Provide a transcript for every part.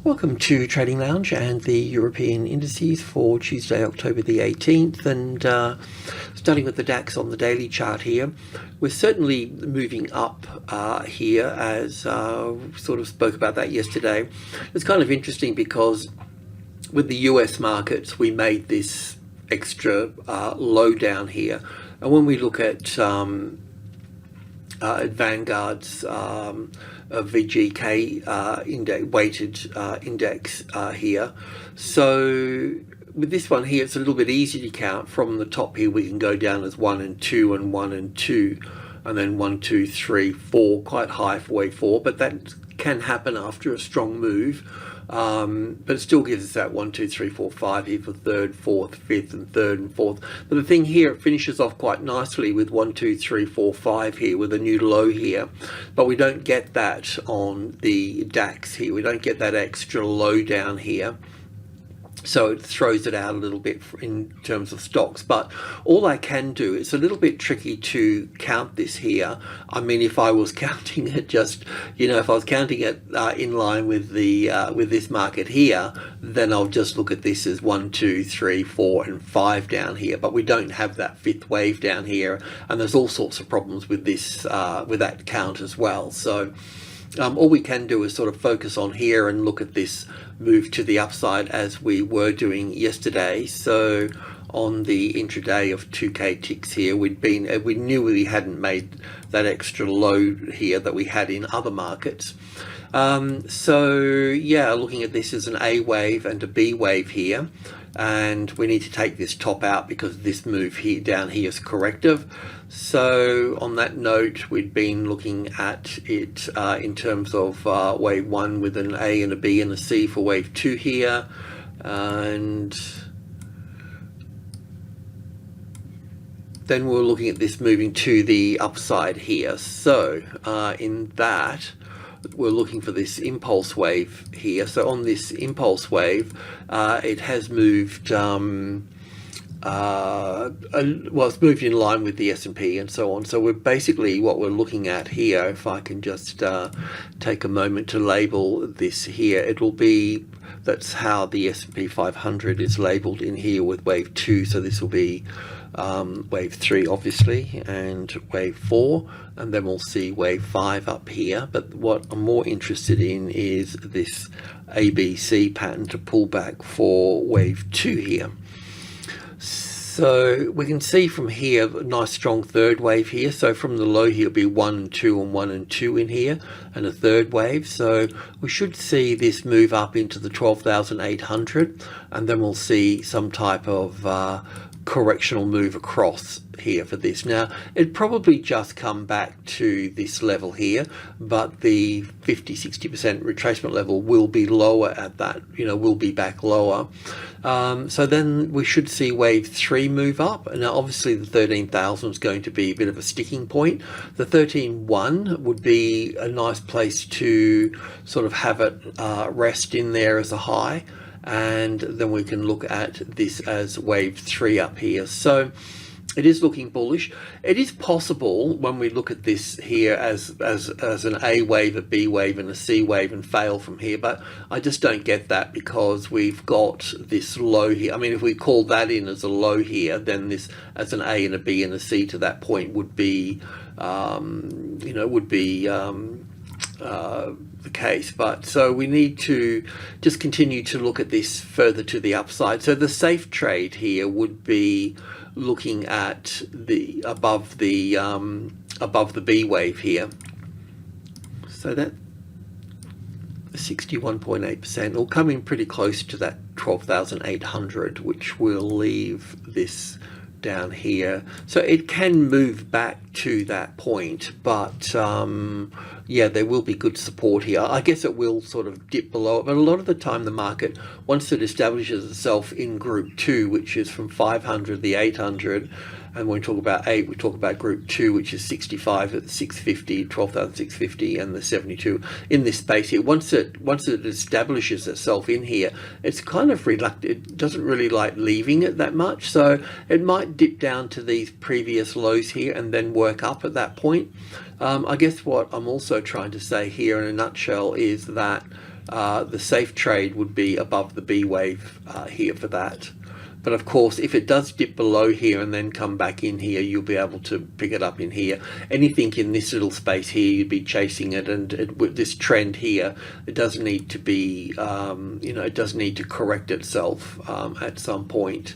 Welcome to Trading Lounge and the European indices for Tuesday, October the 18th, and starting with the DAX on the daily chart here. We're certainly moving up here, as sort of spoke about that yesterday. It's kind of interesting because with the US markets, we made this extra low down here, and when we look at Vanguard's VGK index, weighted index here. So with this one here, it's a little bit easy to count. From the top here, we can go down as 1 and 2 and 1 and 2, and then 1, 2, 3, 4, quite high for wave 4, but that can happen after a strong move. But it still gives us that 1, 2, 3, 4, 5 here for third, fourth, fifth, and third and fourth. But the thing here, it finishes off quite nicely with 1, 2, 3, 4, 5 here with a new low here. But we don't get that on the DAX here. We don't get that extra low down here. So it throws it out a little bit in terms of stocks, but all I can do, it's a little bit tricky to count this here. I mean, if I was counting it just, if I was counting it in line with the with this market here, then I'll just look at this as 1, 2, 3, 4, and 5 down here. But we don't have that fifth wave down here, and there's all sorts of problems with this with that count as well. So all we can do is sort of focus on here and look at this move to the upside as we were doing yesterday. So on the intraday of 2K ticks here, we knew we hadn't made that extra low here that we had in other markets. So yeah, looking at this as an A wave and a B wave here, and we need to take this top out because this move here down here is corrective. So on that note, we'd been looking at it in terms of wave 1 with an A and a B and a C for wave 2 here, and then we're looking at this moving to the upside here. So in that, we're looking for this impulse wave here. So on this impulse wave, it has moved well, it's moved in line with the S&P and so on. So we're basically, what we're looking at here, if I can just take a moment to label this here, it'll be, that's how the S&P 500 is labeled in here with wave 2. So this will be wave 3 obviously, and wave 4, and then we'll see wave 5 up here. But what I'm more interested in is this ABC pattern to pull back for wave 2 here. So we can see from here a nice strong third wave here. So from the low here, it'll be 1 and 2 and 1 and 2 in here, and a third wave. So we should see this move up into the 12,800, and then we'll see some type of correctional move across here for this. Now, it'd probably just come back to this level here, but the 50-60% retracement level will be lower at that, will be back lower. So then we should see wave 3 move up. Now, obviously the 13,000 is going to be a bit of a sticking point. The 13.1 would be a nice place to sort of have it rest in there as a high. And then we can look at this as wave 3 up here. So it is looking bullish. It is possible when we look at this here as an A wave, a B wave, and a C wave, and fail from here, but I just don't get that because we've got this low here. I mean, if we call that in as a low here, then this as an A and a B and a C to that point would be, the case. But so we need to just continue to look at this further to the upside. So the safe trade here would be looking at the above the B wave here. So that 61.8% will come in pretty close to that 12,800, which will leave this down here. So it can move back to that point, but yeah, there will be good support here. I guess it will sort of dip below it, but a lot of the time the market, once it establishes itself in group 2, which is from 500, the 800, and when we talk about 8, we talk about group 2, which is 65 at 650, 12,650, and the 72 in this space here. Once it establishes itself in here, it's kind of reluctant. It doesn't really like leaving it that much, so it might dip down to these previous lows here and then work up at that point. I guess what I'm also trying to say here in a nutshell is that the safe trade would be above the B wave here for that. But of course, if it does dip below here and then come back in here, you'll be able to pick it up in here. Anything in this little space here, you'd be chasing it. And with this trend here, it does need to be, it does need to correct itself at some point.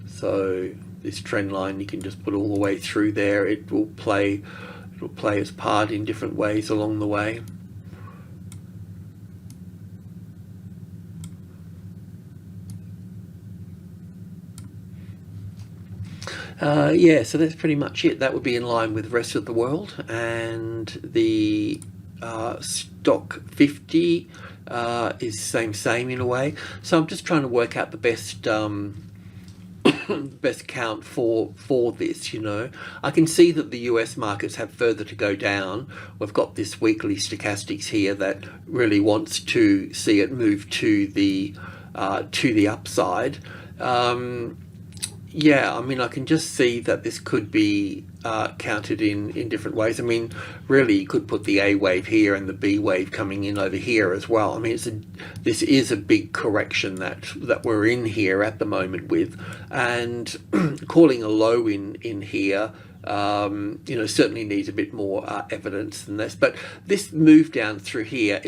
So this trend line, you can just put all the way through there. It will play its part in different ways along the way. Yeah, so that's pretty much it. That would be in line with the rest of the world. And the stock 50 is same in a way. So I'm just trying to work out the best best count for this. I can see that the US markets have further to go down. We've got this weekly stochastics here that really wants to see it move to the upside. Yeah, I mean, I can just see that this could be counted in different ways. I mean, really, you could put the A wave here and the B wave coming in over here as well. I mean, this is a big correction that we're in here at the moment with, and calling a low in here, certainly needs a bit more evidence than this. But this move down through here,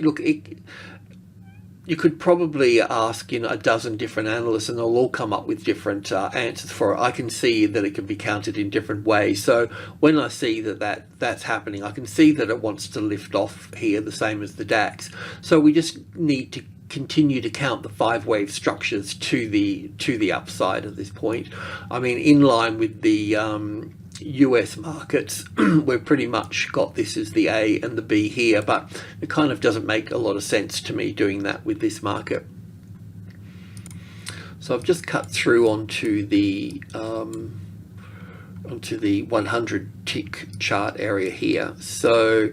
you could probably ask a dozen different analysts and they'll all come up with different answers for it. I can see that it can be counted in different ways. So when I see that's happening, I can see that it wants to lift off here, the same as the DAX. So we just need to continue to count the 5-wave structures to the upside at this point. I mean, in line with the US markets, we've pretty much got this as the A and the B here, but it kind of doesn't make a lot of sense to me doing that with this market. So I've just cut through onto the 100 tick chart area here. So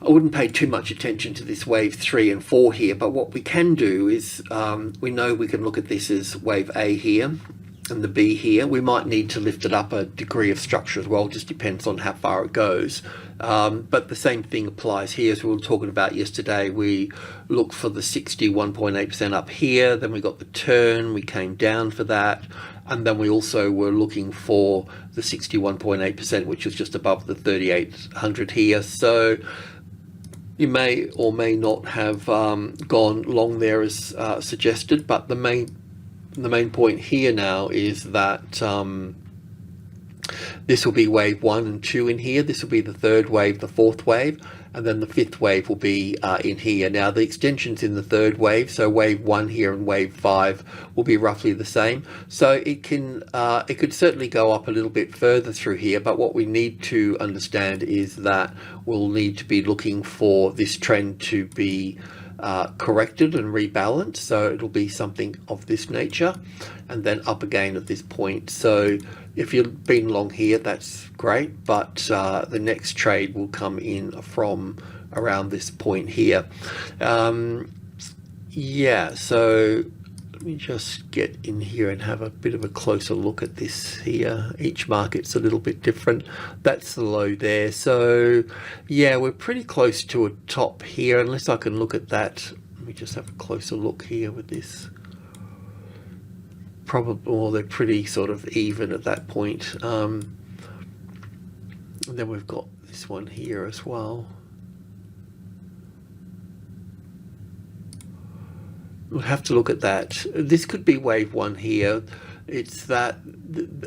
I wouldn't pay too much attention to this wave 3 and 4 here, but what we can do is we know we can look at this as wave A here and the B here. We might need to lift it up a degree of structure as well, just depends on how far it goes. But the same thing applies here. As we were talking about yesterday, we look for the 61.8% up here, then we got the turn, we came down for that, and then we also were looking for the 61.8%, which is just above the 3800 here. So you may or may not have gone long there as suggested, but the main point here now is that this will be wave 1 and 2 in here. This will be the 3rd wave, the 4th wave, and then the 5th wave will be in here. Now the extensions in the 3rd wave, so wave 1 here and wave 5 will be roughly the same. So it could certainly go up a little bit further through here, but what we need to understand is that we'll need to be looking for this trend to be corrected and rebalanced, so it'll be something of this nature, and then up again at this point. So if you've been long here, that's great, but the next trade will come in from around this point here. Yeah, so let me just get in here and have a bit of a closer look at this here. Each market's a little bit different. That's the low there. So yeah, we're pretty close to a top here, unless I can look at that. Let me just have a closer look here with this. Probably, well, they're pretty sort of even at that point. And then we've got this one here as well. We'll have to look at that. This could be wave 1 here. It's that,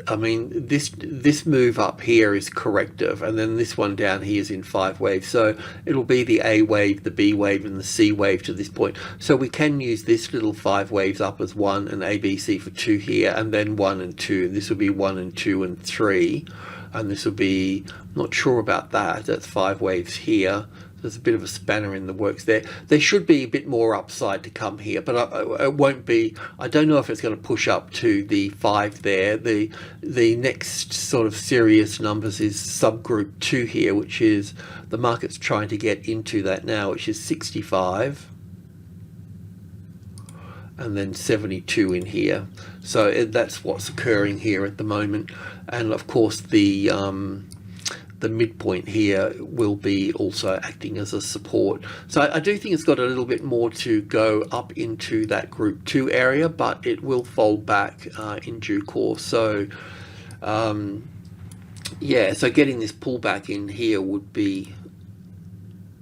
I mean, this move up here is corrective, and then this one down here is in 5 waves. So it'll be the A wave, the B wave, and the C wave to this point. So we can use this little 5 waves up as 1 and A, B, C for 2 here, and then 1 and 2. This will be 1 and 2 and 3. And this will be, I'm not sure about that. That's 5 waves here. There's a bit of a spanner in the works there. There should be a bit more upside to come here, but it won't be. I don't know if it's going to push up to the 5 there. The next sort of serious numbers is subgroup 2 here, which is the market's trying to get into that now, which is 65. And then 72 in here. So that's what's occurring here at the moment. And of course the the midpoint here will be also acting as a support. So I do think it's got a little bit more to go up into that group 2 area, but it will fold back in due course. So yeah, so getting this pullback in here would be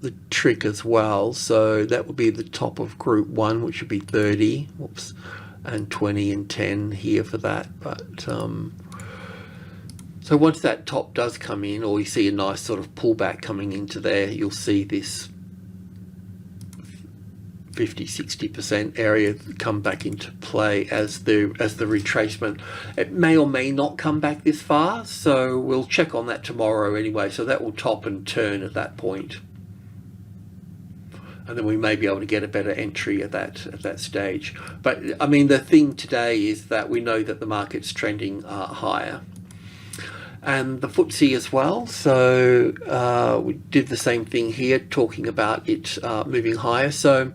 the trick as well. So that would be the top of group 1, which would be 30, whoops, and 20 and 10 here for that. But so once that top does come in, or you see a nice sort of pullback coming into there, you'll see this 50-60% area come back into play as the retracement. It may or may not come back this far, so we'll check on that tomorrow anyway. So that will top and turn at that point, and then we may be able to get a better entry at that stage. But I mean, the thing today is that we know that the market's trending higher, and the FTSE as well. So we did the same thing here, talking about it moving higher. So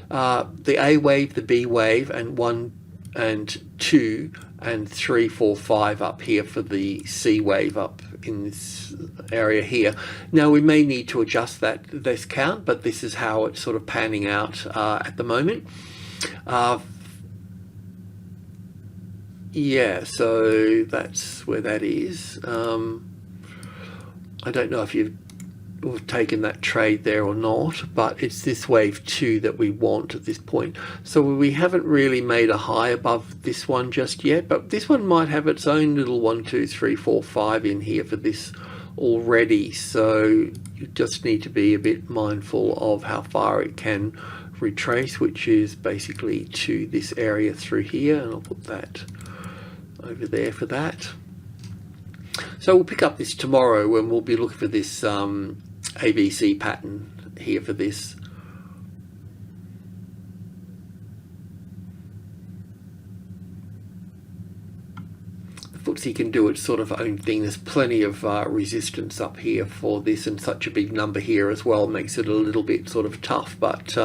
the A wave, the B wave, and 1 and 2 and 3, 4, 5 up here for the C wave up in this area here. Now we may need to adjust this count, but this is how it's sort of panning out at the moment. Yeah, so that's where that is. I don't know if you've taken that trade there or not, but it's this wave 2 that we want at this point. So we haven't really made a high above this one just yet, but this one might have its own little 1, 2, 3, 4, 5 in here for this already. So you just need to be a bit mindful of how far it can retrace, which is basically to this area through here, and I'll put that over there for that. So we'll pick up this tomorrow when we'll be looking for this ABC pattern here for this. The FTSE can do its sort of own thing. There's plenty of resistance up here for this, and such a big number here as well makes it a little bit sort of tough, but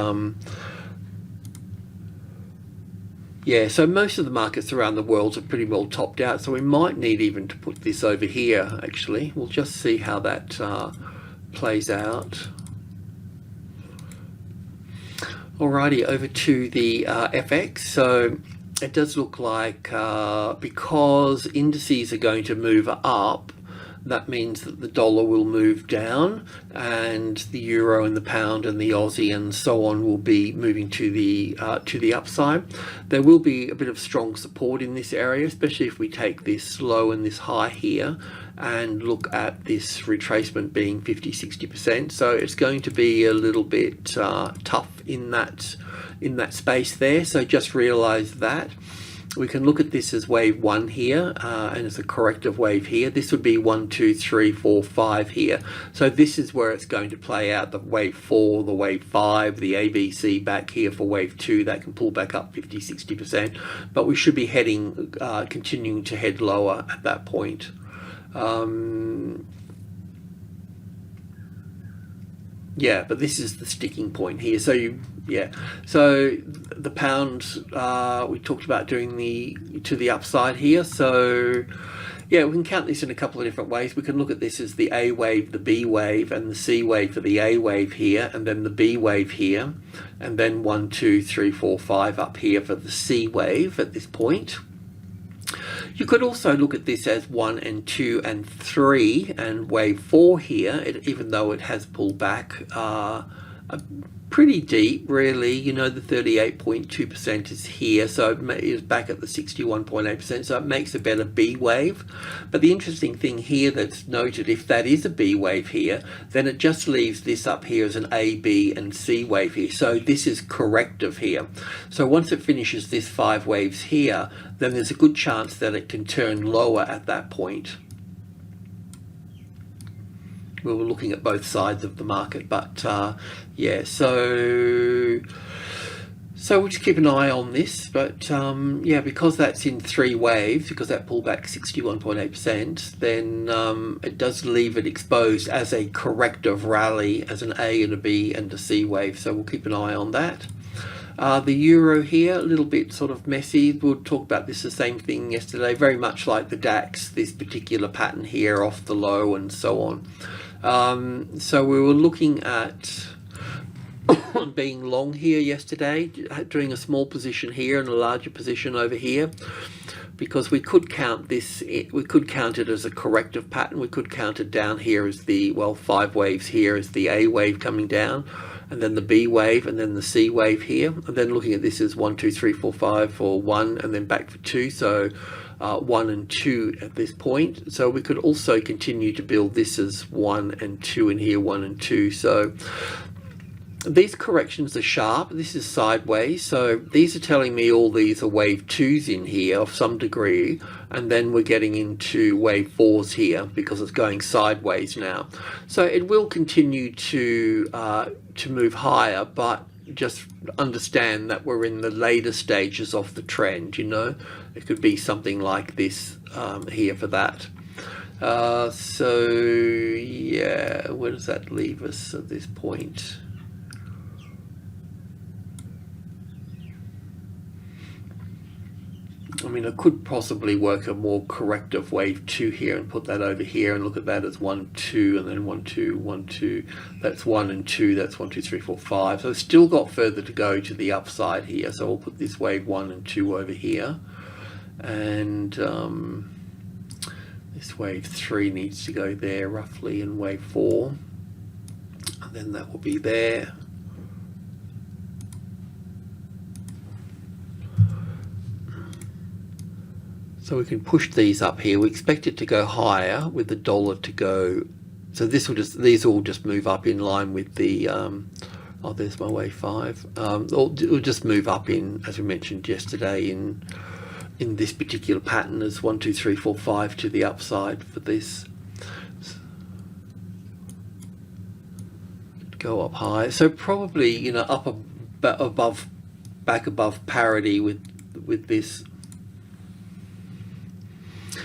yeah, so most of the markets around the world are pretty well topped out, so we might need even to put this over here actually. We'll just see how that plays out. Alrighty, over to the FX. So it does look like because indices are going to move up, that means that the dollar will move down, and the euro and the pound and the Aussie and so on will be moving to the upside. There will be a bit of strong support in this area, especially if we take this low and this high here and look at this retracement being 50-60%. So it's going to be a little bit tough in that space there. So just realize that. We can look at this as wave 1 here, and it's a corrective wave here. This would be 1, 2, 3, 4, 5 here. So this is where it's going to play out, the wave 4, the wave 5, the ABC back here for wave 2. That can pull back up 50-60%, but we should be heading, continuing to head lower at that point. Yeah, but this is the sticking point here. So so the pound, we talked about doing to the upside here. So yeah, we can count this in a couple of different ways. We can look at this as the A wave, the B wave, and the C wave for the A wave here, and then the B wave here, and then 1, 2, 3, 4, 5 up here for the C wave at this point. You could also look at this as 1 and 2 and 3 and wave 4 here, even though it has pulled back pretty deep, really. You know, the 38.2% is here, so it is back at the 61.8%, so it makes a better B wave. But the interesting thing here that's noted, if that is a B wave here, then it just leaves this up here as an A, B, and C wave here. So this is corrective here. So once it finishes this 5 waves here, then there's a good chance that it can turn lower at that point. We were looking at both sides of the market, but yeah, so we'll just keep an eye on this. But yeah, because that's in 3 waves, because that pulled back 61.8%, then it does leave it exposed as a corrective rally, as an A and a B and a C wave. So we'll keep an eye on that. The euro here, a little bit sort of messy. We'll talk about this, the same thing yesterday, very much like the DAX, this particular pattern here off the low and so on. So we were looking at being long here yesterday, doing a small position here and a larger position over here, because we could count this, we could count it as a corrective pattern. We could count it down here as the, well, 5 waves here as the A wave coming down, and then the B wave, and then the C wave here, and then looking at this as 1, 2, 3, 4, 5 for 1, and then back for 2, so 1 and 2 at this point. So we could also continue to build this as 1 and 2 in here, 1 and 2. So these corrections are sharp. This is sideways, so these are telling me all these are wave 2s in here of some degree, and then we're getting into wave 4s here because it's going sideways now. So it will continue to move higher, but just understand that we're in the later stages of the trend. You know, it could be something like this here for that. So yeah, where does that leave us at this point? I mean, I could possibly work a more corrective wave 2 here and put that over here and look at that as 1, 2, and then 1, 2, 1, 2. That's 1 and 2. That's 1, 2, 3, 4, 5. So I've still got further to go to the upside here. So we'll put this wave 1 and 2 over here. And this wave 3 needs to go there roughly, and wave 4. And then that will be there. So we can push these up here. We expect it to go higher with the dollar to go. So this will just, these all just move up in line with the, oh, there's my wave 5. It'll just move up in, as we mentioned yesterday, in this particular pattern as 1, 2, 3, 4, 5 to the upside for this. Go up high. So probably, you know, up above, back above parity with this.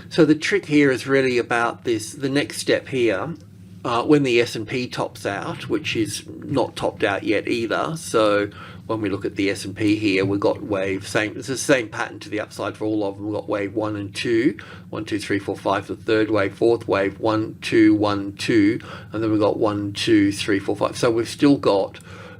So the trick here is really about this, the next step here, when the S&P tops out, which is not topped out yet either. So when we look at the S&P here, we've got wave, it's the same pattern to the upside for all of them. We've got wave 1 and 2, 1, 2, 3, 4, 5, the third wave, fourth wave, 1, 2, 1, 2, and then we've got 1, 2, 3, 4, 5. So we've still got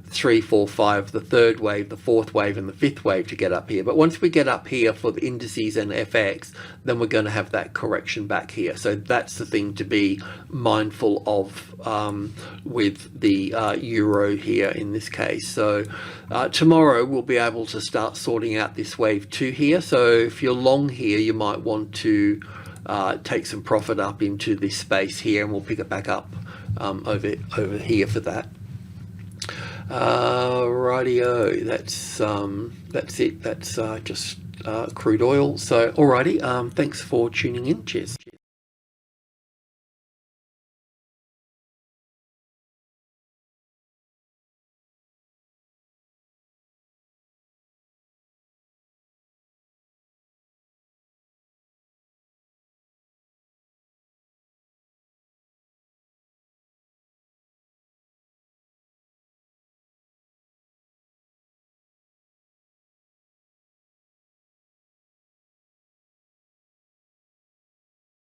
3, 4, 5, the third wave, the fourth wave, and the fifth wave to get up here. But once we get up here for the indices and FX, then we're going to have that correction back here. So that's the thing to be mindful of with the euro here in this case. So tomorrow we'll be able to start sorting out this wave 2 here. So if you're long here, you might want to take some profit up into this space here, and we'll pick it back up over here for that. Rightio, that's it. That's just crude oil. So alrighty, thanks for tuning in. Cheers.